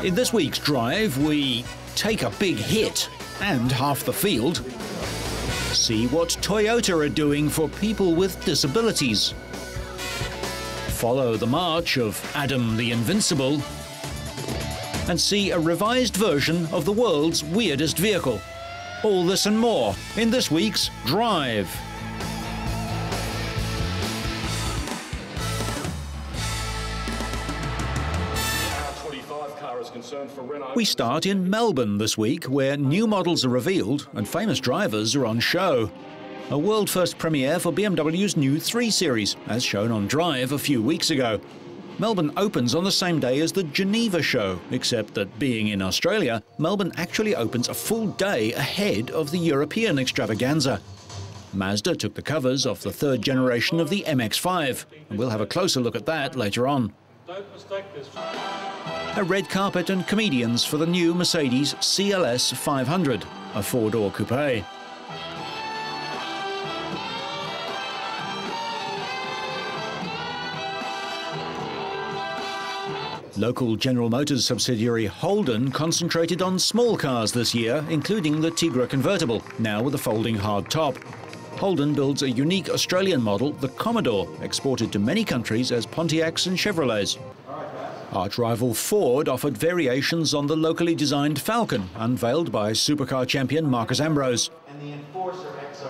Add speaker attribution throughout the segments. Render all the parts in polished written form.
Speaker 1: In this week's drive, we take a big hit and half the field. See what Toyota are doing for people with disabilities. Follow the march of Adam the Invincible. And see a revised version of the world's weirdest vehicle. All this and more in this week's Drive. We start in Melbourne this week, where new models are revealed and famous drivers are on show. A world-first premiere for BMW's new 3 Series, as shown on Drive a few weeks ago. Melbourne opens on the same day as the Geneva show, except that being in Australia, Melbourne actually opens a full day ahead of the European extravaganza. Mazda took the covers off the 3rd generation of the MX-5, and we'll have a closer look at that later on.
Speaker 2: Don't mistake this.
Speaker 1: A red carpet and comedians for the new Mercedes CLS 500, a 4-door coupe. Local General Motors subsidiary Holden concentrated on small cars this year, including the Tigra convertible, now with a folding hard top. Holden builds a unique Australian model, the Commodore, exported to many countries as Pontiacs and Chevrolets. Arch-rival Ford offered variations on the locally designed Falcon, unveiled by supercar champion Marcus Ambrose.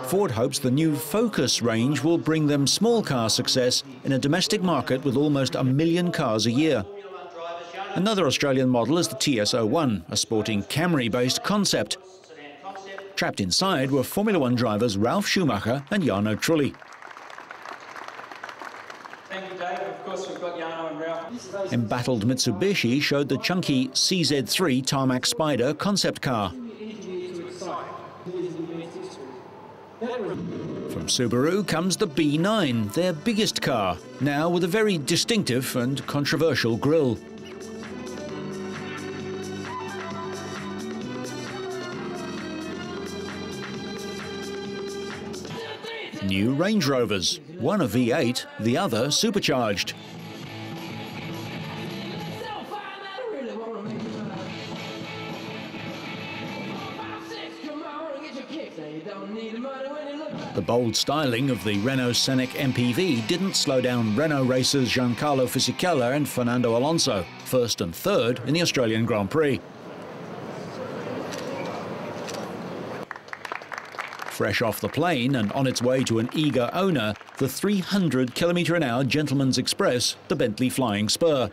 Speaker 1: Ford hopes the new Focus range will bring them small car success in a domestic market with almost 1 million cars a year. Another Australian model is the TS01, a sporting Camry-based concept. Trapped inside were Formula One drivers Ralf Schumacher and Jarno Trulli.
Speaker 2: Thank you, Dave. Of course, we've got Jarno and Ralf.
Speaker 1: Embattled Mitsubishi showed the chunky CZ3 Tarmac Spider concept car. From Subaru comes the B9, their biggest car, now with a very distinctive and controversial grille. New Range Rovers, one a V8, the other supercharged. The bold styling of the Renault Scenic MPV didn't slow down Renault racers Giancarlo Fisichella and Fernando Alonso, 1st and 3rd in the Australian Grand Prix. Fresh off the plane and on its way to an eager owner, the 300 km/h Gentleman's Express, the Bentley Flying Spur.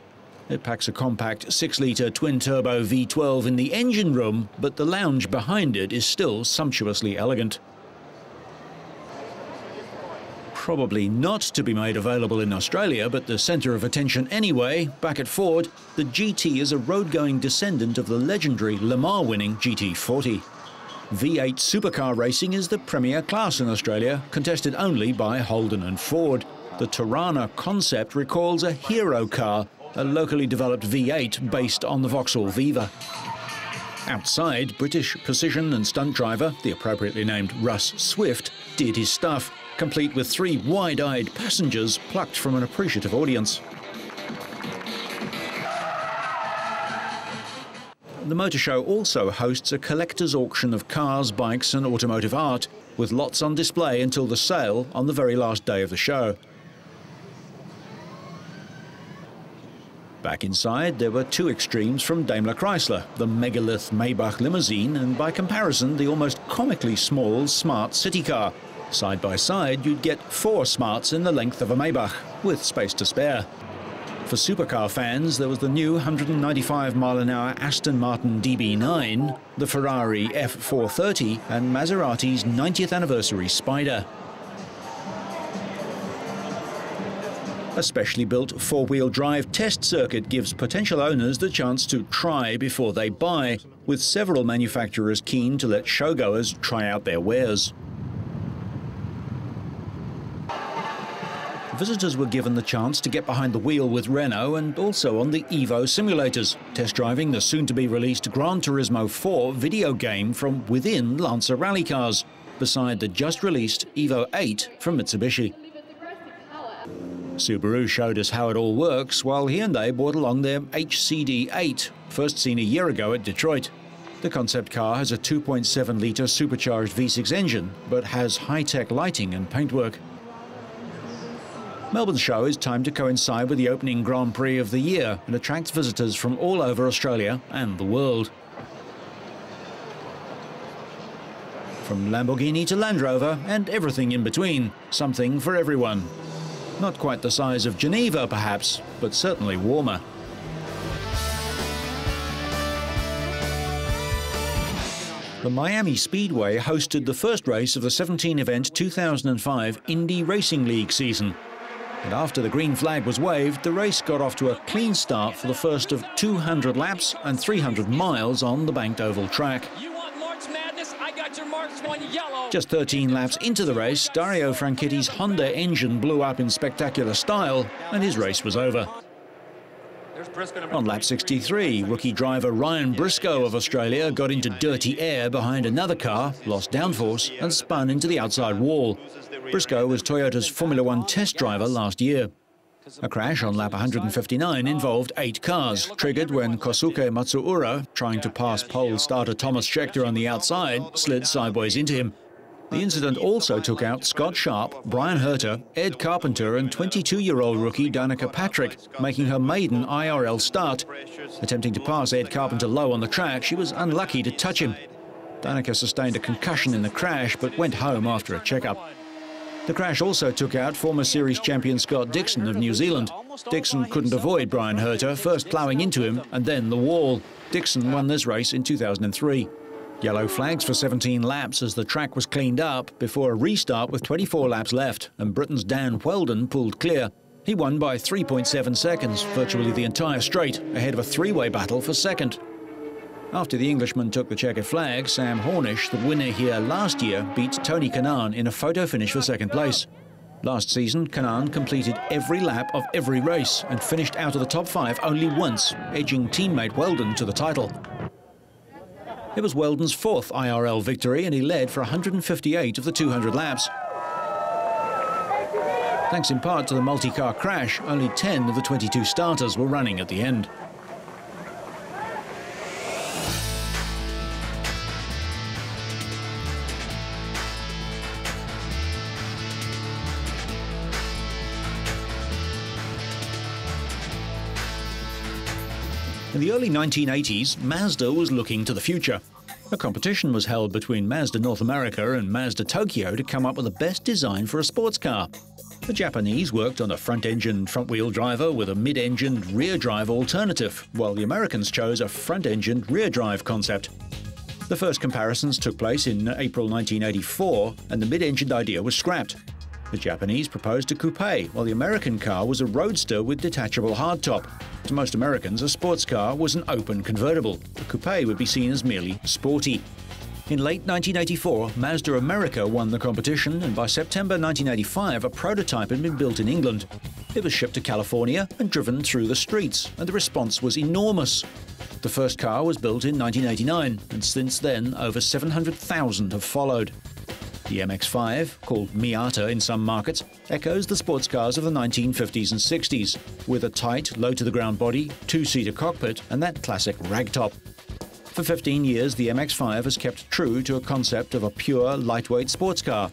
Speaker 1: It packs a compact 6-litre twin-turbo V12 in the engine room, but the lounge behind it is still sumptuously elegant. Probably not to be made available in Australia, but the centre of attention anyway, back at Ford, the GT is a road-going descendant of the legendary Le Mans-winning GT40. V8 supercar racing is the premier class in Australia, contested only by Holden and Ford. The Tirana concept recalls a hero car, a locally developed V8 based on the Vauxhall Viva. Outside, British precision and stunt driver, the appropriately named Russ Swift, did his stuff, complete with 3 wide-eyed passengers plucked from an appreciative audience. The motor show also hosts a collector's auction of cars, bikes and automotive art, with lots on display until the sale on the very last day of the show. Back inside, there were 2 extremes from Daimler Chrysler, the megalith Maybach limousine and, by comparison, the almost comically small Smart city car. Side by side, you'd get 4 Smarts in the length of a Maybach, with space to spare. For supercar fans, there was the new 195-mile-an-hour Aston Martin DB9, the Ferrari F430 and Maserati's 90th anniversary Spider. A specially built 4-wheel drive test circuit gives potential owners the chance to try before they buy, with several manufacturers keen to let showgoers try out their wares. Visitors were given the chance to get behind the wheel with Renault and also on the Evo simulators, test driving the soon-to-be-released Gran Turismo 4 video game from within Lancer rally cars, beside the just-released Evo 8 from Mitsubishi. Subaru showed us how it all works, while Hyundai brought along their HCD8, first seen a year ago at Detroit. The concept car has a 2.7-litre supercharged V6 engine, but has high-tech lighting and paintwork. Melbourne's show is timed to coincide with the opening Grand Prix of the year and attracts visitors from all over Australia and the world. From Lamborghini to Land Rover and everything in between, something for everyone. Not quite the size of Geneva, perhaps, but certainly warmer. The Miami Speedway hosted the first race of the 17-event 2005 Indy Racing League season. And after the green flag was waved, the race got off to a clean start for the first of 200 laps and 300 miles on the banked oval track.
Speaker 3: You want March Madness? I got your March one yellow.
Speaker 1: Just 13 laps into the race, Dario Franchitti's Honda engine blew up in spectacular style, and his race was over. On lap 63, rookie driver Ryan Briscoe of Australia got into dirty air behind another car, lost downforce, and spun into the outside wall. Briscoe was Toyota's Formula One test driver last year. A crash on lap 159 involved 8 cars, triggered when Kosuke Matsuura, trying to pass pole starter Thomas Scheckter on the outside, slid sideways into him. The incident also took out Scott Sharp, Brian Herter, Ed Carpenter and 22-year-old rookie Danica Patrick, making her maiden IRL start. Attempting to pass Ed Carpenter low on the track, she was unlucky to touch him. Danica sustained a concussion in the crash but went home after a checkup. The crash also took out former series champion Scott Dixon of New Zealand. Dixon couldn't avoid Brian Herter, first ploughing into him and then the wall. Dixon won this race in 2003. Yellow flags for 17 laps as the track was cleaned up before a restart with 24 laps left, and Britain's Dan Wheldon pulled clear. He won by 3.7 seconds, virtually the entire straight, ahead of a three-way battle for second. After the Englishman took the checkered flag, Sam Hornish, the winner here last year, beat Tony Kanaan in a photo finish for second place. Last season, Kanaan completed every lap of every race and finished out of the top 5 only once, edging teammate Wheldon to the title. It was Wheldon's 4th IRL victory, and he led for 158 of the 200 laps. Thanks in part to the multi-car crash, only 10 of the 22 starters were running at the end. In the early 1980s, Mazda was looking to the future. A competition was held between Mazda North America and Mazda Tokyo to come up with the best design for a sports car. The Japanese worked on a front-engined front-wheel driver with a mid-engined rear-drive alternative, while the Americans chose a front-engined rear-drive concept. The first comparisons took place in April 1984, and the mid-engined idea was scrapped. The Japanese proposed a coupe, while the American car was a roadster with detachable hardtop. To most Americans, a sports car was an open convertible. The coupe would be seen as merely sporty. In late 1984, Mazda America won the competition, and by September 1985, a prototype had been built in England. It was shipped to California and driven through the streets, and the response was enormous. The first car was built in 1989, and since then, over 700,000 have followed. The MX-5, called Miata in some markets, echoes the sports cars of the 1950s and 60s, with a tight, low-to-the-ground body, two-seater cockpit, and that classic ragtop. For 15 years, the MX-5 has kept true to a concept of a pure, lightweight sports car.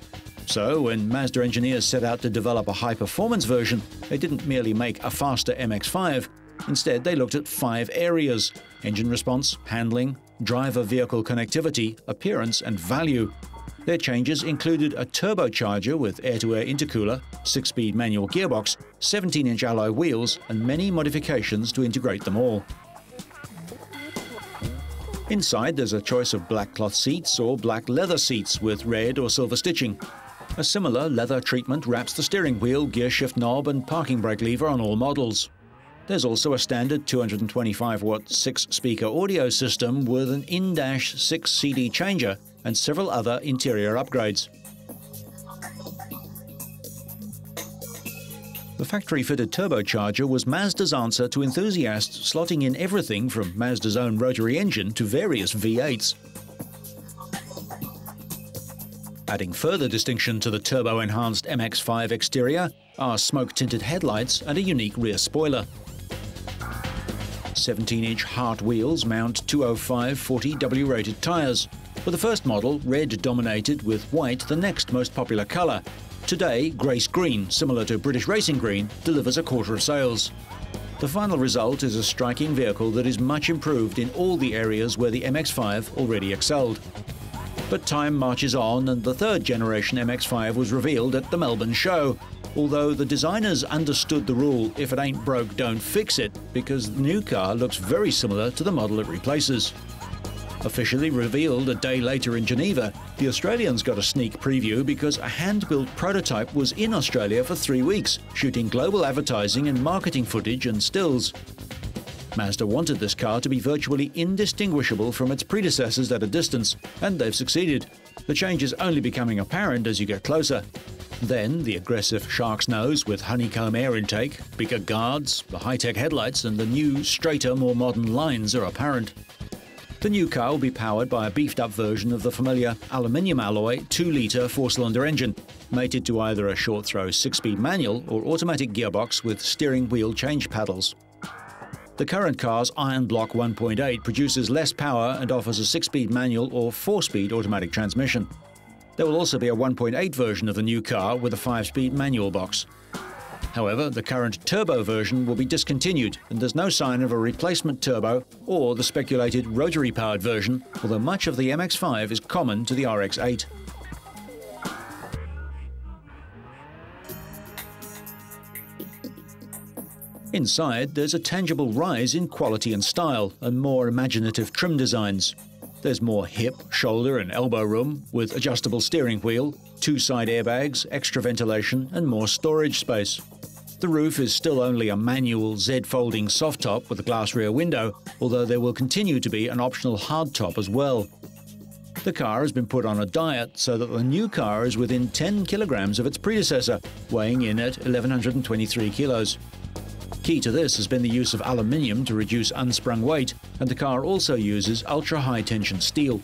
Speaker 1: So, when Mazda engineers set out to develop a high-performance version, they didn't merely make a faster MX-5. Instead, they looked at 5 areas: engine response, handling, driver-vehicle connectivity, appearance, and value. Their changes included a turbocharger with air-to-air intercooler, 6-speed manual gearbox, 17-inch alloy wheels, and many modifications to integrate them all. Inside, there's a choice of black cloth seats or black leather seats with red or silver stitching. A similar leather treatment wraps the steering wheel, gear shift knob, and parking brake lever on all models. There's also a standard 225-watt 6-speaker audio system with an in-dash 6 CD changer and several other interior upgrades. The factory-fitted turbocharger was Mazda's answer to enthusiasts slotting in everything from Mazda's own rotary engine to various V8s. Adding further distinction to the turbo-enhanced MX-5 exterior, are smoke-tinted headlights and a unique rear spoiler. 17-inch Hart wheels mount 205/40 rated tyres. For the first model, red dominated with white the next most popular colour. Today, Grace Green, similar to British Racing Green, delivers a quarter of sales. The final result is a striking vehicle that is much improved in all the areas where the MX-5 already excelled. But time marches on, and the third generation MX-5 was revealed at the Melbourne show, although the designers understood the rule, if it ain't broke, don't fix it, because the new car looks very similar to the model it replaces. Officially revealed a day later in Geneva, the Australians got a sneak preview because a hand-built prototype was in Australia for 3 weeks, shooting global advertising and marketing footage and stills. Mazda wanted this car to be virtually indistinguishable from its predecessors at a distance, and they've succeeded. The change is only becoming apparent as you get closer. Then, the aggressive shark's nose with honeycomb air intake, bigger guards, the high-tech headlights and the new, straighter, more modern lines are apparent. The new car will be powered by a beefed-up version of the familiar aluminium alloy 2-litre 4-cylinder engine, mated to either a short-throw 6-speed manual or automatic gearbox with steering wheel change paddles. The current car's iron block 1.8 produces less power and offers a 6-speed manual or 4-speed automatic transmission. There will also be a 1.8 version of the new car with a 5-speed manual box. However, the current turbo version will be discontinued, and there's no sign of a replacement turbo or the speculated rotary-powered version, although much of the MX-5 is common to the RX-8. Inside, there's a tangible rise in quality and style, and more imaginative trim designs. There's more hip, shoulder and elbow room, with adjustable steering wheel, 2 side airbags, extra ventilation and more storage space. The roof is still only a manual Z-folding soft top with a glass rear window, although there will continue to be an optional hard top as well. The car has been put on a diet so that the new car is within 10 kilograms of its predecessor, weighing in at 1,123 kilos. Key to this has been the use of aluminium to reduce unsprung weight, and the car also uses ultra-high tension steel.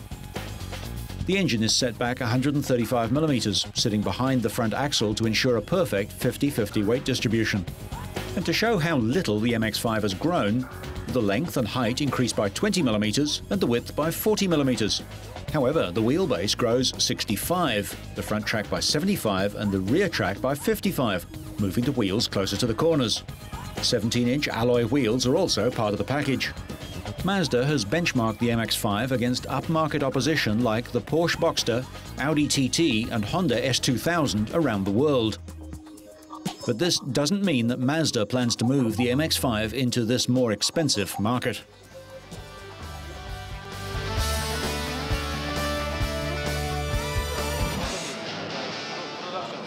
Speaker 1: The engine is set back 135 millimeters, sitting behind the front axle to ensure a perfect 50-50 weight distribution. And to show how little the MX-5 has grown, the length and height increased by 20 millimeters and the width by 40 millimeters. However, the wheelbase grows 65, the front track by 75 and the rear track by 55, moving the wheels closer to the corners. 17-inch alloy wheels are also part of the package. Mazda has benchmarked the MX-5 against upmarket opposition like the Porsche Boxster, Audi TT and Honda S2000 around the world. But this doesn't mean that Mazda plans to move the MX-5 into this more expensive market.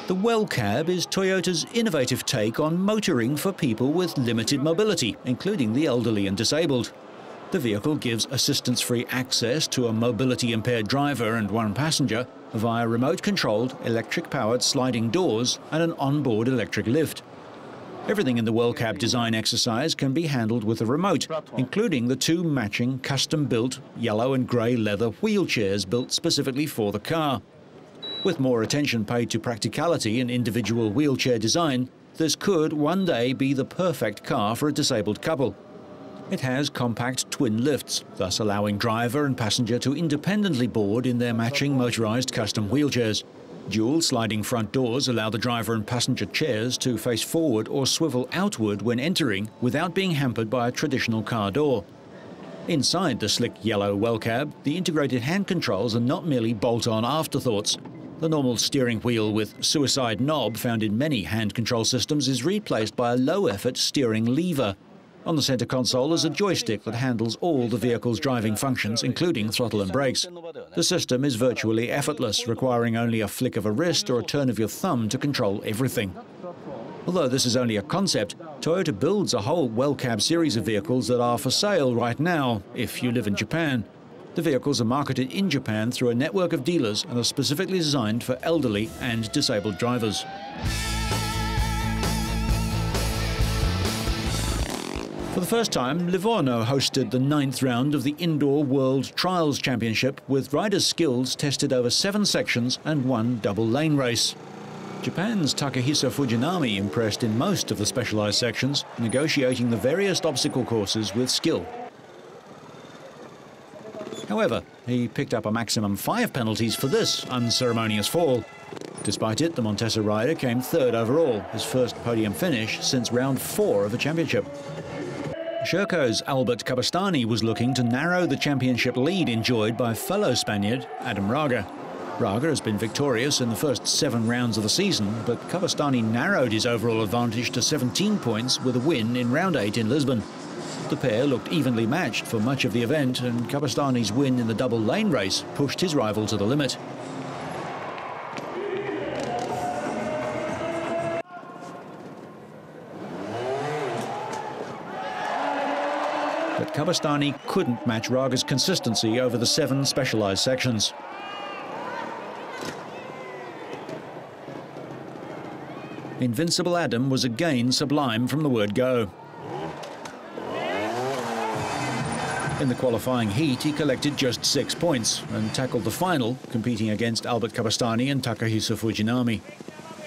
Speaker 1: The Well Cab is Toyota's innovative take on motoring for people with limited mobility, including the elderly and disabled. The vehicle gives assistance-free access to a mobility-impaired driver and one passenger via remote-controlled, electric-powered sliding doors and an onboard electric lift. Everything in the Well Cab design exercise can be handled with a remote, including the 2 matching, custom-built yellow and grey leather wheelchairs built specifically for the car. With more attention paid to practicality and individual wheelchair design, this could one day be the perfect car for a disabled couple. It has compact twin lifts, thus allowing driver and passenger to independently board in their matching motorized custom wheelchairs. Dual sliding front doors allow the driver and passenger chairs to face forward or swivel outward when entering without being hampered by a traditional car door. Inside the slick yellow Well Cab, the integrated hand controls are not merely bolt-on afterthoughts. The normal steering wheel with suicide knob found in many hand control systems is replaced by a low-effort steering lever. On the center console is a joystick that handles all the vehicle's driving functions, including throttle and brakes. The system is virtually effortless, requiring only a flick of a wrist or a turn of your thumb to control everything. Although this is only a concept, Toyota builds a whole Well Cab series of vehicles that are for sale right now, if you live in Japan. The vehicles are marketed in Japan through a network of dealers and are specifically designed for elderly and disabled drivers. For the first time, Livorno hosted the 9th round of the Indoor World Trials Championship, with riders' skills tested over 7 sections and 1 double-lane race. Japan's Takahisa Fujinami impressed in most of the specialized sections, negotiating the various obstacle courses with skill. However, he picked up a maximum 5 penalties for this unceremonious fall. Despite it, the Montesa rider came third overall, his first podium finish since round 4 of the championship. Sherco's Albert Cabastani was looking to narrow the championship lead enjoyed by fellow Spaniard Adam Raga. Raga has been victorious in the first 7 rounds of the season, but Cabastani narrowed his overall advantage to 17 points with a win in round 8 in Lisbon. The pair looked evenly matched for much of the event, and Cabastani's win in the double lane race pushed his rival to the limit. But Cabastani couldn't match Raga's consistency over the 7 specialized sections. Invincible Adam was again sublime from the word go. In the qualifying heat, he collected just 6 points and tackled the final, competing against Albert Cabastani and Takahisa Fujinami.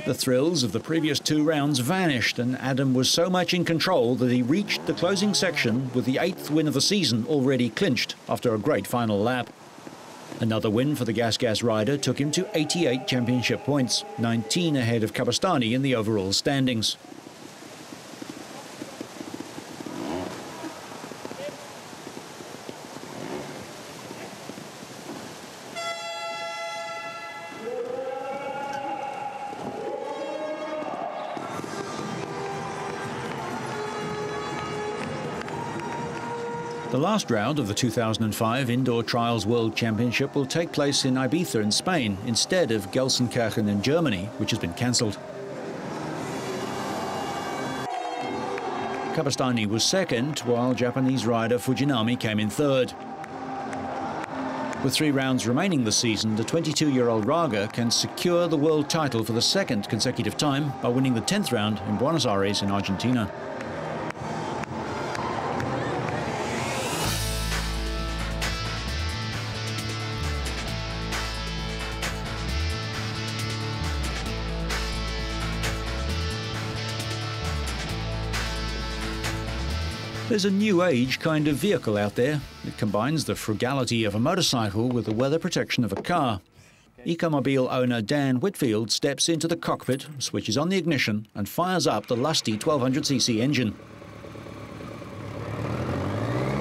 Speaker 1: The thrills of the previous 2 rounds vanished, and Adam was so much in control that he reached the closing section with the 8th win of the season already clinched after a great final lap. Another win for the Gas rider took him to 88 championship points, 19 ahead of Cabastani in the overall standings. The last round of the 2005 Indoor Trials World Championship will take place in Ibiza in Spain instead of Gelsenkirchen in Germany, which has been cancelled. Cabastani was second, while Japanese rider Fujinami came in third. With 3 rounds remaining this season, the 22-year-old Raga can secure the world title for the 2nd consecutive time by winning the 10th round in Buenos Aires in Argentina. There's a new age kind of vehicle out there. It combines the frugality of a motorcycle with the weather protection of a car. Ecomobile owner Dan Whitfield steps into the cockpit, switches on the ignition and fires up the lusty 1200cc engine.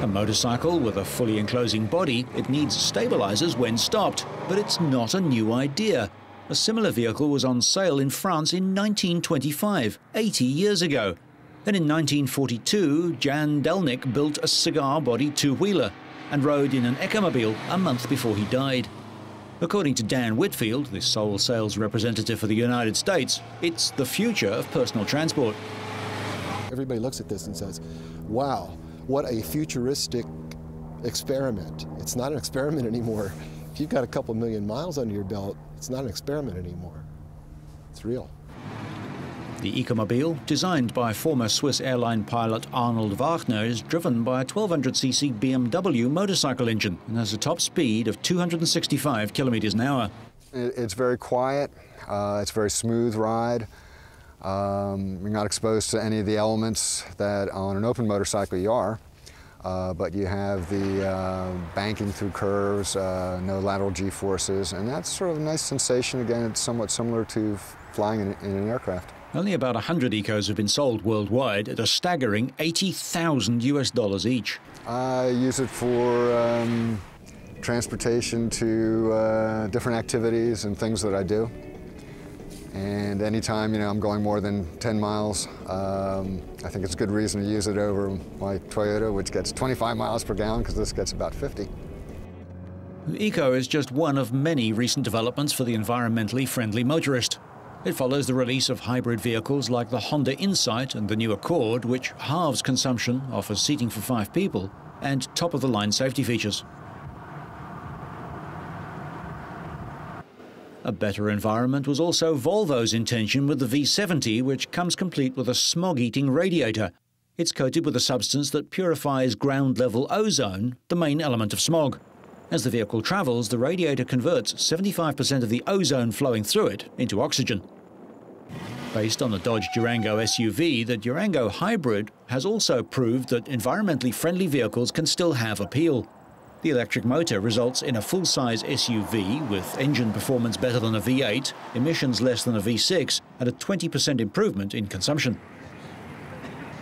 Speaker 1: A motorcycle with a fully enclosing body, it needs stabilizers when stopped, but it's not a new idea. A similar vehicle was on sale in France in 1925, 80 years ago. Then in 1942, Jan Delnick built a cigar-bodied 2-wheeler and rode in an Ecomobile a month before he died. According to Dan Whitfield, the sole sales representative for the United States, it's the future of personal transport.
Speaker 4: Everybody looks at this and says, wow, what a futuristic experiment. It's not an experiment anymore. If you've got a couple million miles under your belt, it's not an experiment anymore. It's real.
Speaker 1: The Ecomobile, designed by former Swiss airline pilot Arnold Wagner, is driven by a 1200cc BMW motorcycle engine and has a top speed of 265 kilometers an hour.
Speaker 5: It's very quiet. It's a very smooth ride. You're not exposed to any of the elements that on an open motorcycle you are, but you have the banking through curves, no lateral G-forces, and that's sort of a nice sensation. Again, it's somewhat similar to flying in an aircraft.
Speaker 1: Only about 100 Ecos have been sold worldwide at a staggering $80,000 each.
Speaker 5: I use it for transportation to different activities and things that I do. And anytime, I'm going more than 10 miles, I think it's a good reason to use it over my Toyota, which gets 25 miles per gallon, because this gets about 50.
Speaker 1: The Eco is just one of many recent developments for the environmentally friendly motorist. It follows the release of hybrid vehicles like the Honda Insight and the new Accord, which halves consumption, offers seating for 5 people, and top-of-the-line safety features. A better environment was also Volvo's intention with the V70, which comes complete with a smog-eating radiator. It's coated with a substance that purifies ground-level ozone, the main element of smog. As the vehicle travels, the radiator converts 75% of the ozone flowing through it into oxygen. Based on the Dodge Durango SUV, the Durango Hybrid has also proved that environmentally friendly vehicles can still have appeal. The electric motor results in a full-size SUV with engine performance better than a V8, emissions less than a V6, and a 20% improvement in consumption.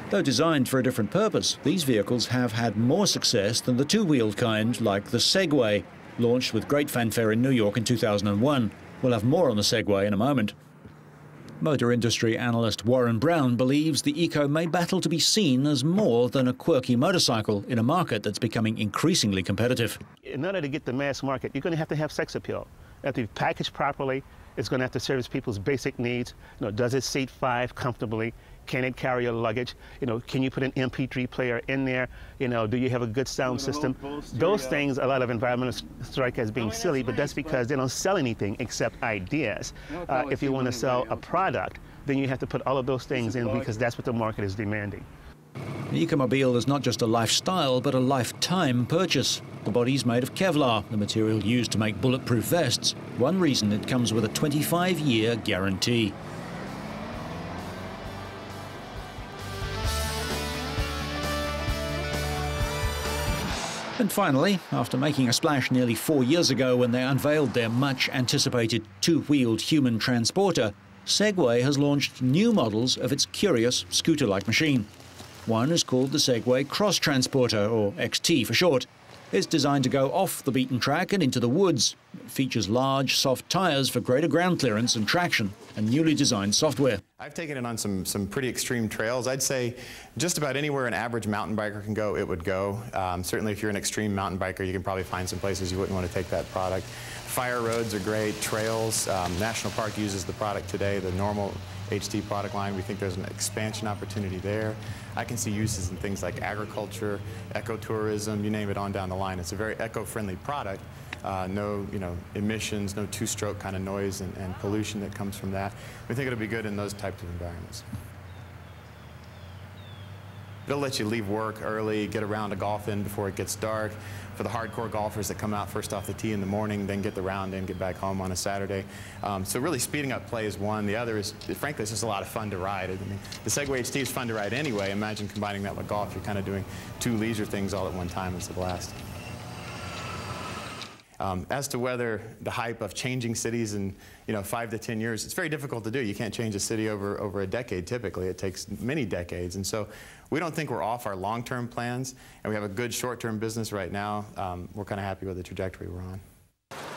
Speaker 1: Though designed for a different purpose, these vehicles have had more success than the two-wheeled kind, like the Segway, launched with great fanfare in New York in 2001. We'll have more on the Segway in a moment. Motor industry analyst Warren Brown believes the Eco may battle to be seen as more than a quirky motorcycle in a market that's becoming increasingly competitive.
Speaker 6: In order to get the mass market, you're going to have sex appeal. You have to be packaged properly. It's going to have to service people's basic needs. Does it seat 5 comfortably? Can it carry your luggage? Can you put an MP3 player in there? Do you have a good sound system? Those things, a lot of environmentalists strike as being silly, but that's because they don't sell anything except ideas. If you want to sell a product, then you have to put all of those things in because that's what the market is demanding.
Speaker 1: The Ecomobile is not just a lifestyle, but a lifetime purchase. The body's made of Kevlar, the material used to make bulletproof vests. One reason it comes with a 25-year guarantee. And finally, after making a splash nearly 4 years ago when they unveiled their much-anticipated two-wheeled human transporter, Segway has launched new models of its curious scooter-like machine. One is called the Segway Cross Transporter, or XT for short. It's designed to go off the beaten track and into the woods. It features large, soft tyres for greater ground clearance and traction, and newly designed software.
Speaker 7: I've taken it on some pretty extreme trails. I'd say just about anywhere an average mountain biker can go, it would go. Certainly if you're an extreme mountain biker, you can probably find some places you wouldn't want to take that product. Fire roads are great, trails. National Park uses the product today, the normal HT product line. We think there's an expansion opportunity there. I can see uses in things like agriculture, ecotourism, you name it on down the line. It's a very eco-friendly product. No emissions, no two-stroke kind of noise and pollution that comes from that. We think it'll be good in those types of environments. It'll let you leave work early, get around to golf in before it gets dark. For the hardcore golfers that come out first off the tee in the morning, then get the round in, get back home on a Saturday. So really speeding up play is one. The other is, frankly, it's just a lot of fun to ride. I mean, the Segway HT is fun to ride anyway. Imagine combining that with golf. You're kind of doing two leisure things all at one time. It's a blast. As to whether the hype of changing cities in 5 to 10 years, it's very difficult to do. You can't change a city over a decade typically. It takes many decades. And so we don't think we're off our long-term plans, and we have a good short-term business right now. We're kind of happy with the trajectory we're on.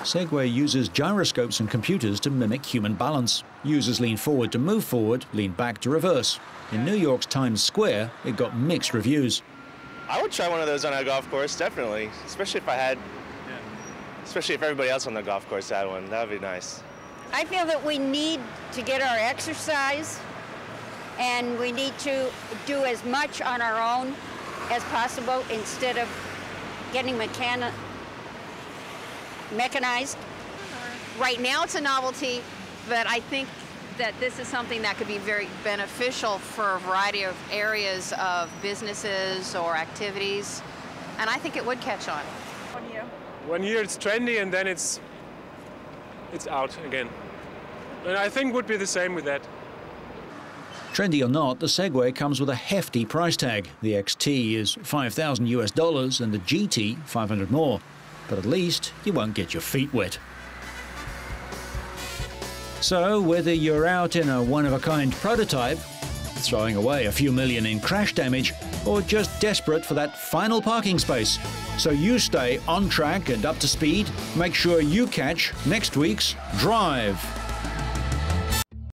Speaker 1: Segway uses gyroscopes and computers to mimic human balance. Users lean forward to move forward, lean back to reverse. In New York's Times Square, it got mixed reviews.
Speaker 8: I would try one of those on a golf course, definitely, especially if everybody else on the golf course had one. That would be nice.
Speaker 9: I feel that we need to get our exercise, and we need to do as much on our own as possible instead of getting mechanized.
Speaker 10: Right now it's a novelty, but I think that this is something that could be very beneficial for a variety of areas of businesses or activities, and I think it would catch on.
Speaker 2: 1 year. 1 year it's trendy, and then it's out again. And I think would be the same with that.
Speaker 1: Trendy or not, the Segway comes with a hefty price tag. The XT is $5,000 US and the GT $500 more. But at least you won't get your feet wet. So whether you're out in a one-of-a-kind prototype, throwing away a few million in crash damage, or just desperate for that final parking space, so you stay on track and up to speed, make sure you catch next week's Drive.